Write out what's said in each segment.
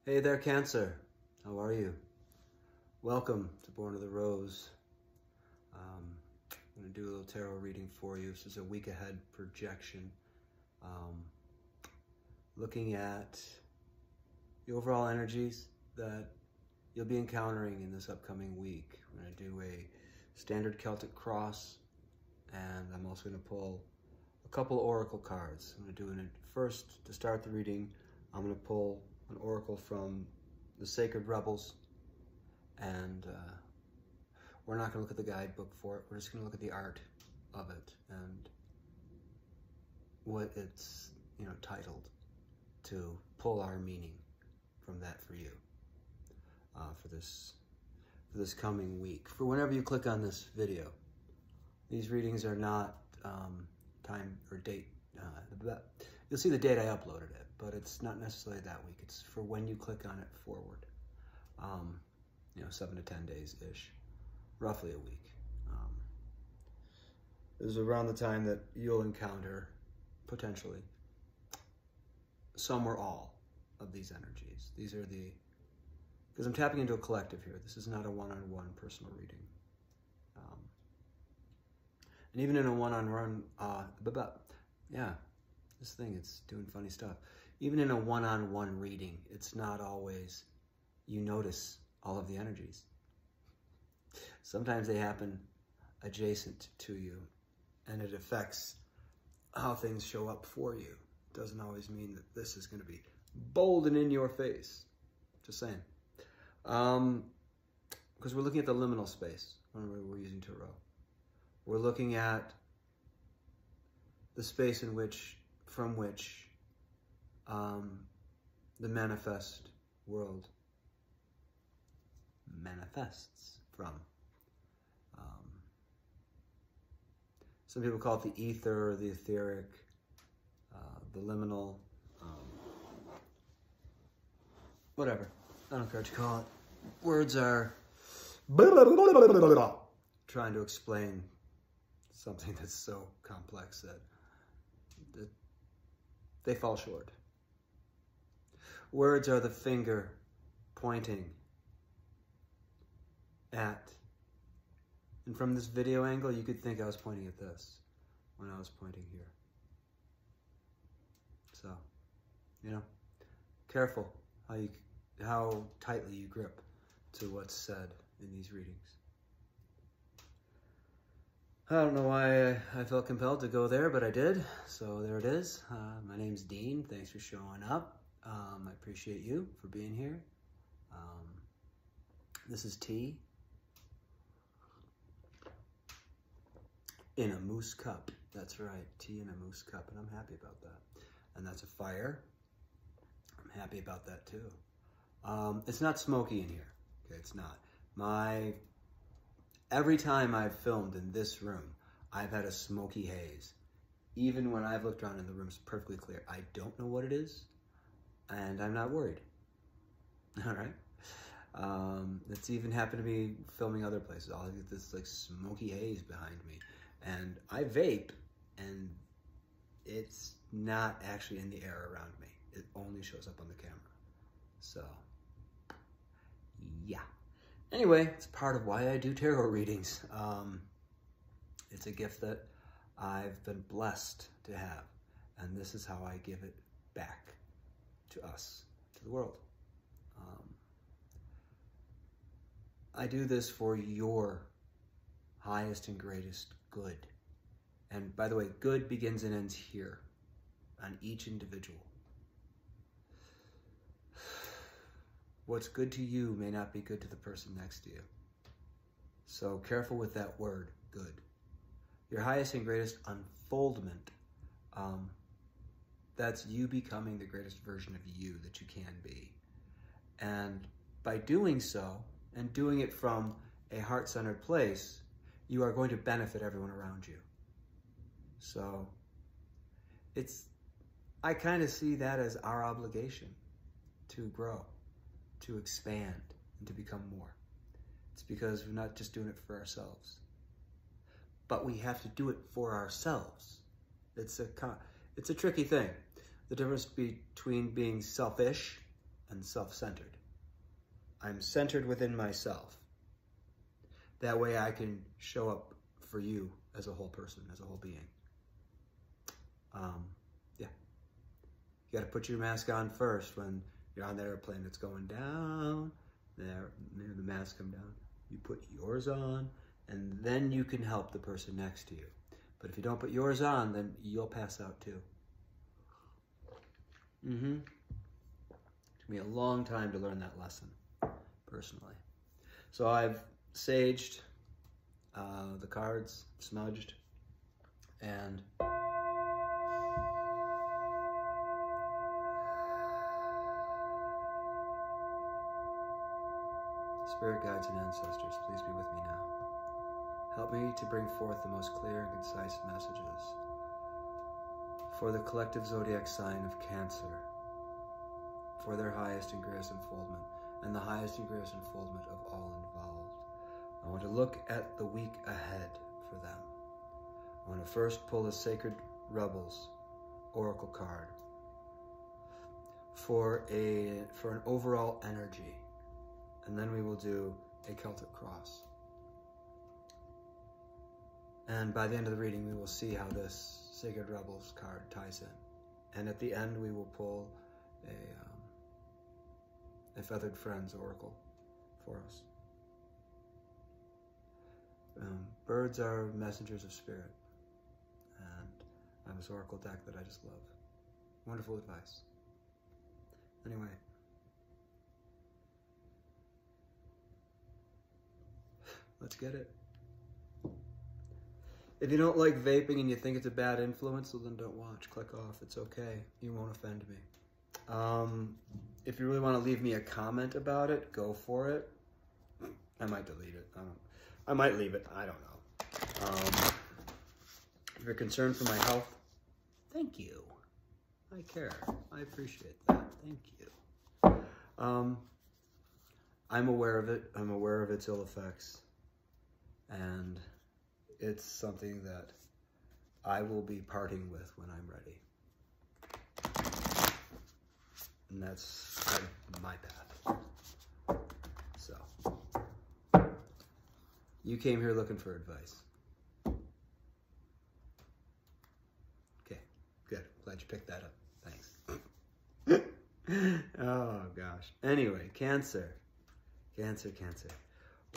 Hey there, Cancer. How are you? Welcome to Born of the Rose. I'm going to do a little tarot reading for you. This is a week ahead projection. Looking at the overall energies that you'll be encountering in this upcoming week. I'm going to do a standard Celtic cross, and I'm also going to pull a couple oracle cards. I'm going to do it first to start the reading. I'm going to pull an oracle from the Sacred Rebels, and we're not going to look at the guidebook for it. We're just going to look at the art of it and what it's titled, to pull our meaning from that for you for this coming week. For whenever you click on this video, these readings are not time or date. You'll see the date I uploaded it, but it's not necessarily that week. It's for when you click on it forward. 7 to 10 days-ish, roughly a week. This is around the time that you'll encounter, potentially, some or all of these energies. These are because I'm tapping into a collective here. This is not a one-on-one personal reading. And even in a one-on-one, this thing, it's doing funny stuff. Even in a one-on-one reading, it's not always you notice all of the energies. Sometimes they happen adjacent to you, and it affects how things show up for you. It doesn't always mean that this is going to be bold and in your face. Just saying. Because we're looking at the liminal space when we're using tarot. We're looking at the space from which the manifest world manifests from. Some people call it the ether, or the etheric, the liminal, whatever. I don't care what you call it. Words are trying to explain something that's so complex that they fall short. Words are the finger pointing at. And from this video angle, you could think I was pointing at this when I was pointing here. So, careful how tightly you grip to what's said in these readings. I don't know why I felt compelled to go there, but I did. So there it is. My name's Dean. Thanks for showing up. I appreciate you for being here. This is tea in a moose cup. That's right, tea in a moose cup, and I'm happy about that. And that's a fire. I'm happy about that too. It's not smoky in here. Okay, it's not. Every time I've filmed in this room, I've had a smoky haze. Even when I've looked around and the room's perfectly clear, I don't know what it is, and I'm not worried. All right? It's even happened to me filming other places. I'll get this smoky haze behind me. And I vape, and it's not actually in the air around me. It only shows up on the camera. So, yeah. Anyway, it's part of why I do tarot readings. It's a gift that I've been blessed to have, and this is how I give it back to us, to the world. I do this for your highest and greatest good. And by the way, good begins and ends here, on each individual. What's good to you may not be good to the person next to you. So careful with that word, good. Your highest and greatest unfoldment, that's you becoming the greatest version of you that you can be. And by doing so, and doing it from a heart-centered place, you are going to benefit everyone around you. So I kind of see that as our obligation to grow, to expand, and to become more. It's because we're not just doing it for ourselves, but we have to do it for ourselves. It's a tricky thing. The difference between being selfish and self-centered. I'm centered within myself. That way I can show up for you as a whole person, as a whole being. Yeah. You got to put your mask on first when you're on the airplane that's going down. There, the mask come down. You put yours on, and then you can help the person next to you. But if you don't put yours on, then you'll pass out too. It took me a long time to learn that lesson, personally. So I've saged the cards, smudged, and Spirit guides and ancestors, please be with me now. Help me to bring forth the most clear and concise messages for the collective zodiac sign of Cancer, for their highest and greatest unfoldment, and the highest and greatest unfoldment of all involved. I want to look at the week ahead for them. I want to first pull the Sacred Rebels Oracle card for an overall energy, and then we will do a Celtic Cross. And by the end of the reading, we will see how this Sacred Rebels card ties in. And at the end, we will pull a Feathered Friends Oracle for us. Birds are messengers of spirit. And I have this Oracle deck that I just love. Wonderful advice. Anyway. Let's get it. If you don't like vaping and you think it's a bad influence, well then don't watch. Click off. It's okay. You won't offend me. If you really want to leave me a comment about it, go for it. I might delete it. I might leave it. I don't know. If you're concerned for my health, thank you. I care. I appreciate that. Thank you. I'm aware of it. I'm aware of its ill effects. And it's something that I will be parting with when I'm ready. And that's kind of my path. So, you came here looking for advice. Okay, good. Glad you picked that up. Thanks. Oh, gosh. Anyway, Cancer. Cancer, Cancer.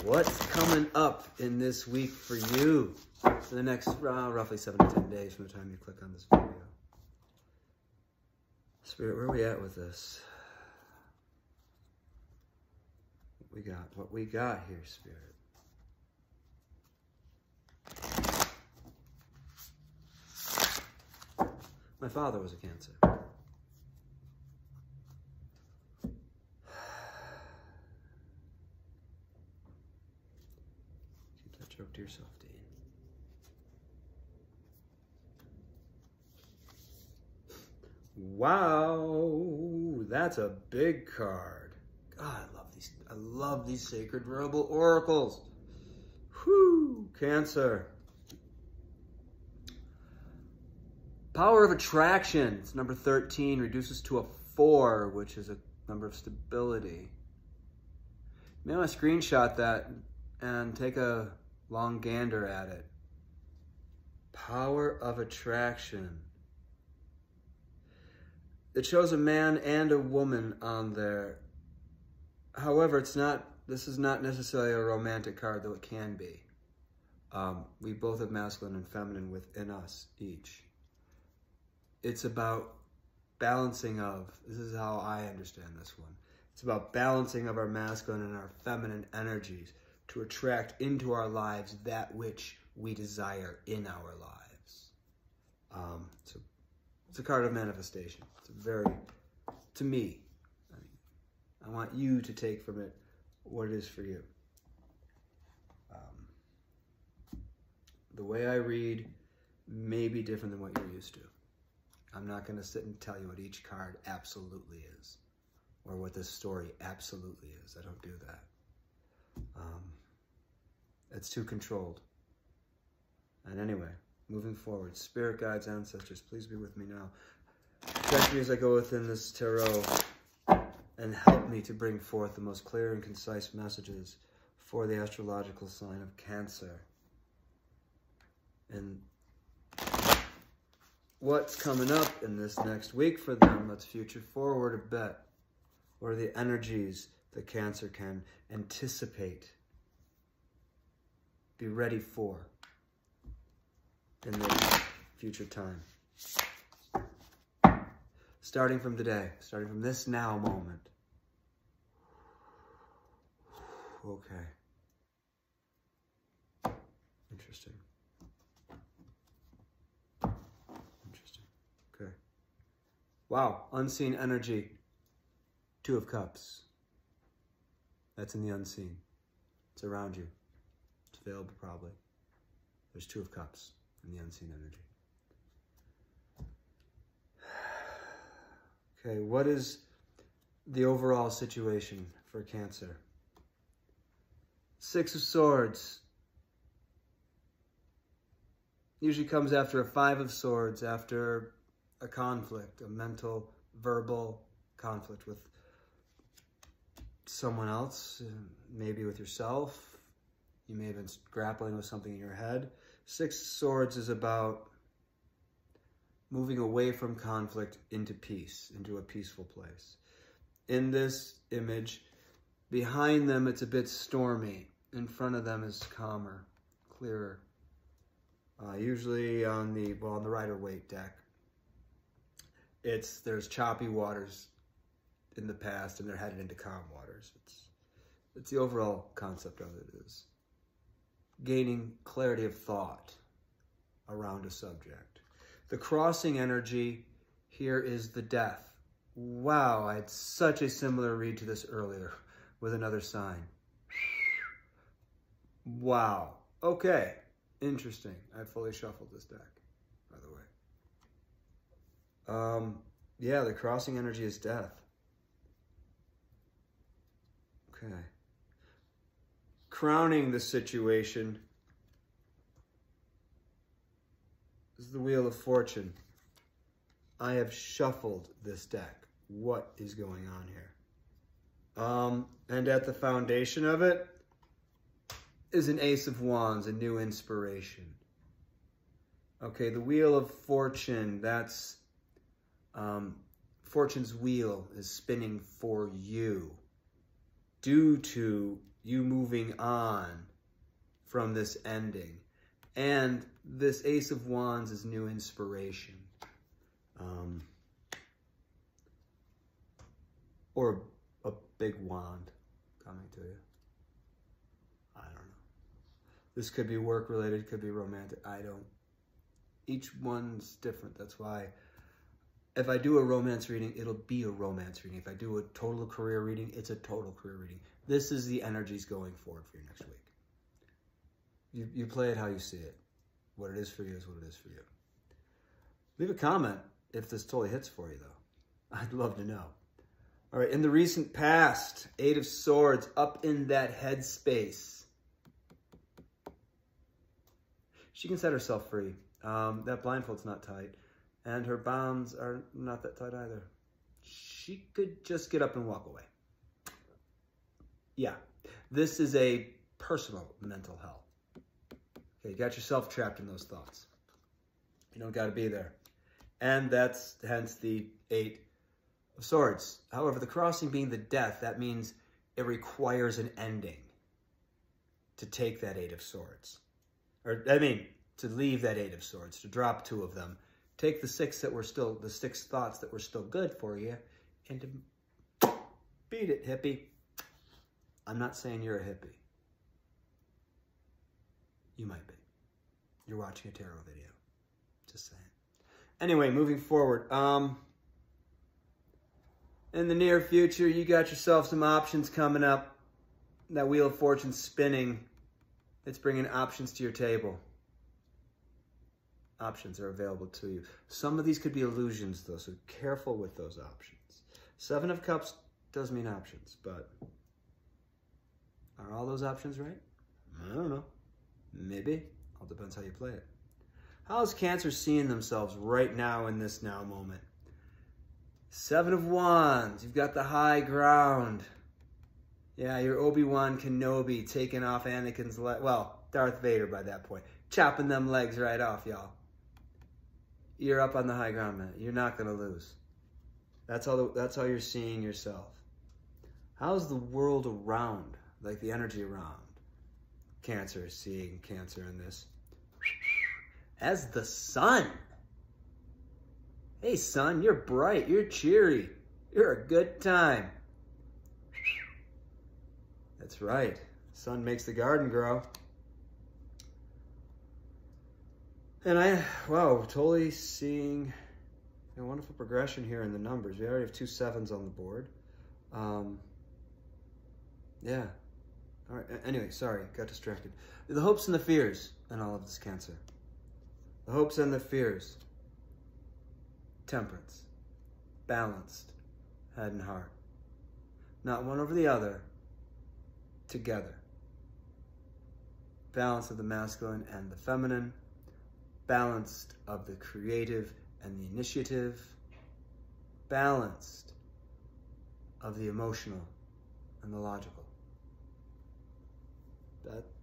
What's coming up in this week for you for the next roughly 7 to 10 days from the time you click on this video? Spirit, where are we at with this? What we got here, Spirit. My father was a Cancer. Joke to yourself, Dean. Wow, that's a big card. God, I love these. I love these Sacred Rebel Oracles. Whew, Cancer. Power of Attraction. It's number 13. Reduces to a 4, which is a number of stability. You may want to screenshot that and take a long gander at it. Power of Attraction. It shows a man and a woman on there. However, this is not necessarily a romantic card, though it can be. We both have masculine and feminine within us each. It's about balancing of, this is how I understand this one. It's about balancing of our masculine and our feminine energies to attract into our lives that which we desire in our lives. So it's a card of manifestation. It's a very, to me, I want you to take from it what it is for you. The way I read may be different than what you're used to. I'm not going to sit and tell you what each card absolutely is, or what this story absolutely is. I don't do that. It's too controlled. And anyway, moving forward, Spirit guides, ancestors, please be with me now. Protect me as I go within this tarot and help me to bring forth the most clear and concise messages for the astrological sign of Cancer. And what's coming up in this next week for them? Let's future forward a bit. What are the energies that Cancer can anticipate, be ready for in the future time? Starting from today, starting from this now moment. Okay. Interesting. Interesting. Okay. Wow. Unseen energy. 2 of Cups. That's in the unseen. It's around you. It's available probably. There's 2 of Cups in the unseen energy. Okay, what is the overall situation for Cancer? 6 of Swords. Usually comes after a 5 of Swords, after a conflict, a mental, verbal conflict with someone else, maybe with yourself. You may have been grappling with something in your head. 6 of Swords is about moving away from conflict into peace, into a peaceful place. In this image, behind them, it's a bit stormy. In front of them is calmer, clearer. Usually on the Rider-Waite deck, there's choppy waters in the past, and they're headed into calm waters. It's the overall concept of it is gaining clarity of thought around a subject. The crossing energy here is the Death. Wow, I had such a similar read to this earlier with another sign. Wow. Okay. Interesting. I fully shuffled this deck, by the way. Yeah, the crossing energy is Death. Okay. Crowning the situation is the Wheel of Fortune. I have shuffled this deck. What is going on here? And at the foundation of it is an Ace of Wands, a new inspiration. Okay, the Wheel of Fortune, that's Fortune's wheel is spinning for you due to you moving on from this ending. And this Ace of Wands is new inspiration. Or a big wand coming to you. I don't know. This could be work related, could be romantic. Each one's different. That's why if I do a romance reading, it'll be a romance reading. If I do a total career reading, it's a total career reading. This is the energies going forward for your next week. You play it how you see it. What it is for you is what it is for you. Leave a comment if this totally hits for you, though. I'd love to know. All right, in the recent past, 8 of Swords, up in that headspace. She can set herself free. That blindfold's not tight, and her bounds are not that tight either. She could just get up and walk away. Yeah, this is a personal mental hell. Okay, you got yourself trapped in those thoughts. You don't got to be there. And that's hence the 8 of Swords. However, the crossing being the Death, that means it requires an ending to take that 8 of Swords. Or, I mean, to leave that 8 of Swords, to drop 2 of them. Take the 6 that were still, the 6 thoughts that were still good for you, and to beat it, hippie. I'm not saying you're a hippie. You might be. You're watching a tarot video. Just saying. Anyway, moving forward. In the near future, you got yourself some options coming up. That Wheel of Fortune spinning. It's bringing options to your table. Options are available to you. Some of these could be illusions, though, so careful with those options. 7 of Cups does mean options, but are all those options right? I don't know. Maybe. All depends how you play it. How is Cancer seeing themselves right now in this now moment? Seven of Wands. You've got the high ground. Yeah, you're Obi-Wan Kenobi taking off Anakin's leg. Well, Darth Vader by that point. Chopping them legs right off, y'all. You're up on the high ground, man. You're not going to lose. That's how you're seeing yourself. How's the world around, like the energy around? Cancer is seeing Cancer in this. As the sun. Hey, sun, you're bright. You're cheery. You're a good time. That's right. Sun makes the garden grow. And wow, totally seeing a wonderful progression here in the numbers. We already have 2 7s on the board. Yeah. All right. Anyway, sorry, got distracted. The hopes and the fears in all of this, Cancer. The hopes and the fears. Temperance. Balanced. Head and heart. Not one over the other. Together. Balance of the masculine and the feminine. Balanced of the creative and the initiative. Balanced of the emotional and the logical.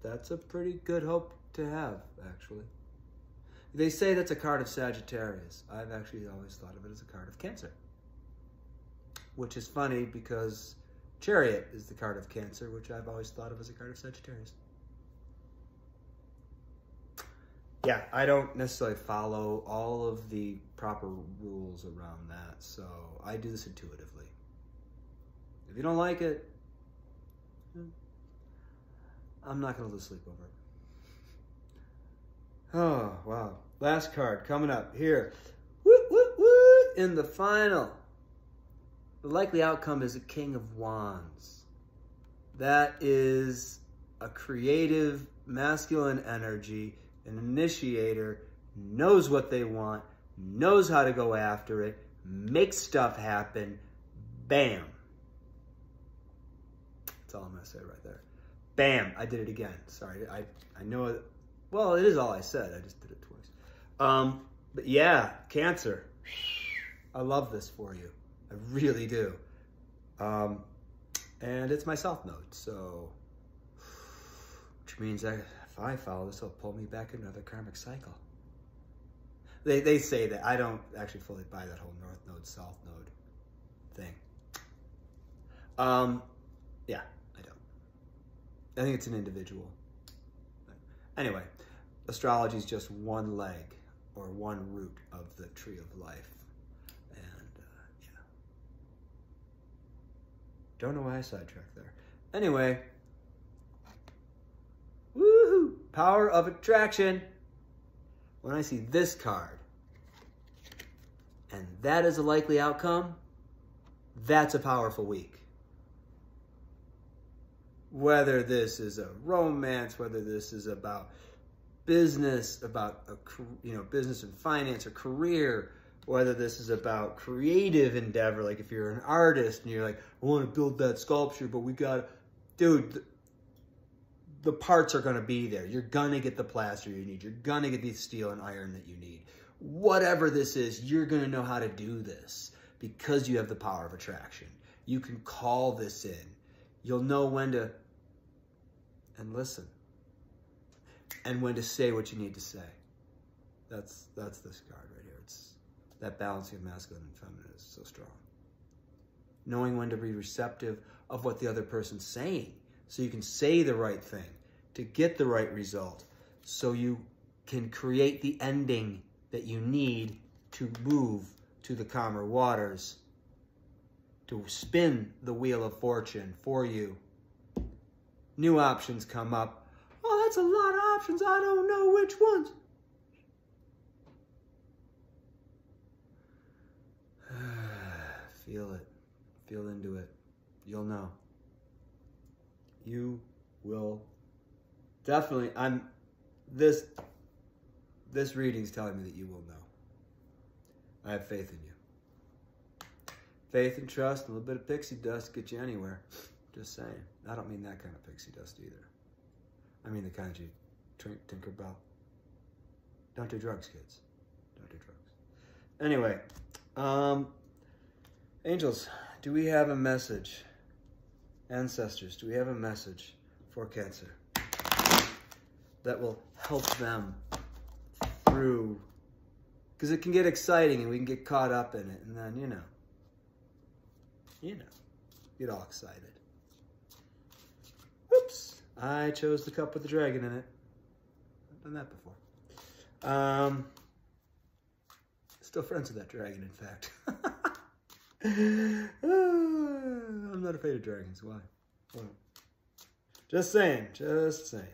That's a pretty good hope to have, actually. They say that's a card of Sagittarius. I've actually always thought of it as a card of Cancer. Which is funny because Chariot is the card of Cancer, which I've always thought of as a card of Sagittarius. Yeah, I don't necessarily follow all of the proper rules around that, so I do this intuitively. If you don't like it, I'm not going to lose sleep over it. Oh, wow. Last card coming up here. Woo, woo, woo, in the final. The likely outcome is a King of Wands. That is a creative, masculine energy, an initiator, knows what they want, knows how to go after it, makes stuff happen. Bam. That's all I'm going to say right there. Bam, I did it again. Sorry, I know it. Well, it is all I said. I just did it twice. But yeah, Cancer. I love this for you. I really do. And it's my South Node, so, which means if I follow this, it'll pull me back into another karmic cycle. They say that. I don't actually fully buy that whole North Node, South Node thing. Yeah. I think it's an individual. Anyway, astrology is just one leg or one root of the tree of life. And yeah. Don't know why I sidetracked there. Anyway. Woohoo! Power of attraction. When I see this card, and that is a likely outcome, that's a powerful week. Whether this is a romance, whether this is about business, about business and finance or career, whether this is about creative endeavor, like if you're an artist and you're like, I want to build that sculpture, but we got, dude, the parts are going to be there. You're going to get the plaster you need. You're going to get the steel and iron that you need. Whatever this is, you're going to know how to do this because you have the power of attraction. You can call this in. You'll know when to and listen and when to say what you need to say. That's this card right here. It's that balancing of masculine and feminine is so strong. Knowing when to be receptive of what the other person's saying so you can say the right thing to get the right result so you can create the ending that you need to move to the calmer waters, to spin the wheel of fortune for you. New options come up. Oh, that's a lot of options. I don't know which ones. Feel it. Feel into it. You'll know. You will definitely. This reading's telling me that you will know. I have faith in you. Faith and trust, and a little bit of pixie dust get you anywhere. Just saying. I don't mean that kind of pixie dust either. I mean the kind you tinker about. Don't do drugs, kids. Don't do drugs. Anyway, Angels, do we have a message? Ancestors, do we have a message for Cancer that will help them through? Because it can get exciting and we can get caught up in it, and then, you know, get all excited. Whoops, I chose the cup with the dragon in it. I've done that before. Still friends with that dragon, in fact. I'm not afraid of dragons. Why? Just saying. Just saying.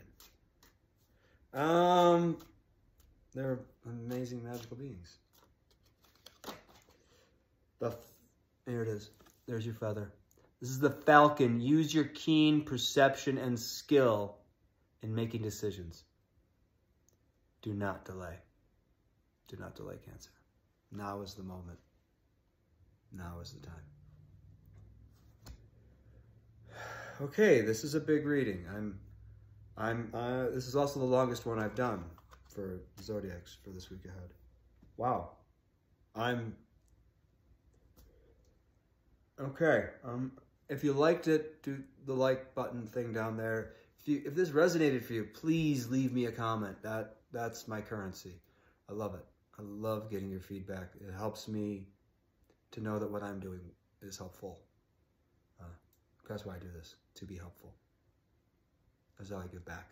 They're amazing magical beings. Here it is. There's your feather. This is the falcon. Use your keen perception and skill in making decisions. Do not delay. Do not delay, Cancer. Now is the moment. Now is the time. Okay, this is a big reading. This is also the longest one I've done for Zodiacs for this week ahead. Wow. Okay. If you liked it, do the like button thing down there. If this resonated for you, please leave me a comment. That's my currency. I love it. I love getting your feedback. It helps me to know that what I'm doing is helpful. That's why I do this, to be helpful. That's how I give back.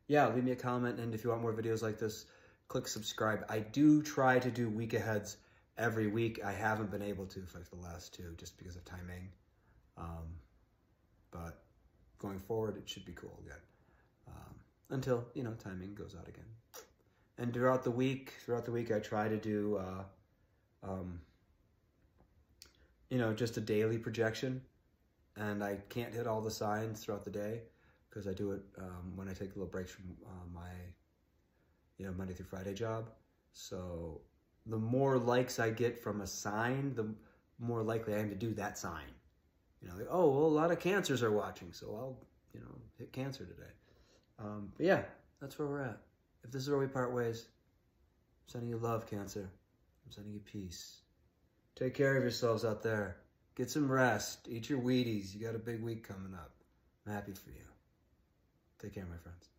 Yeah, leave me a comment, and if you want more videos like this, click subscribe. I do try to do week aheads every week. I haven't been able to for like the last two, just because of timing. But going forward, it should be cool again. Until, you know, timing goes out again. And throughout the week, I try to do, you know, just a daily projection. And I can't hit all the signs throughout the day because I do it when I take little breaks from my, you know, Monday through Friday job. So the more likes I get from a sign, the more likely I am to do that sign. You know, like, oh, well, a lot of Cancers are watching, so I'll, you know, hit Cancer today. But yeah, that's where we're at. If this is where we part ways, I'm sending you love, Cancer. I'm sending you peace. Take care of yourselves out there. Get some rest. Eat your Wheaties. You got a big week coming up. I'm happy for you. Take care, my friends.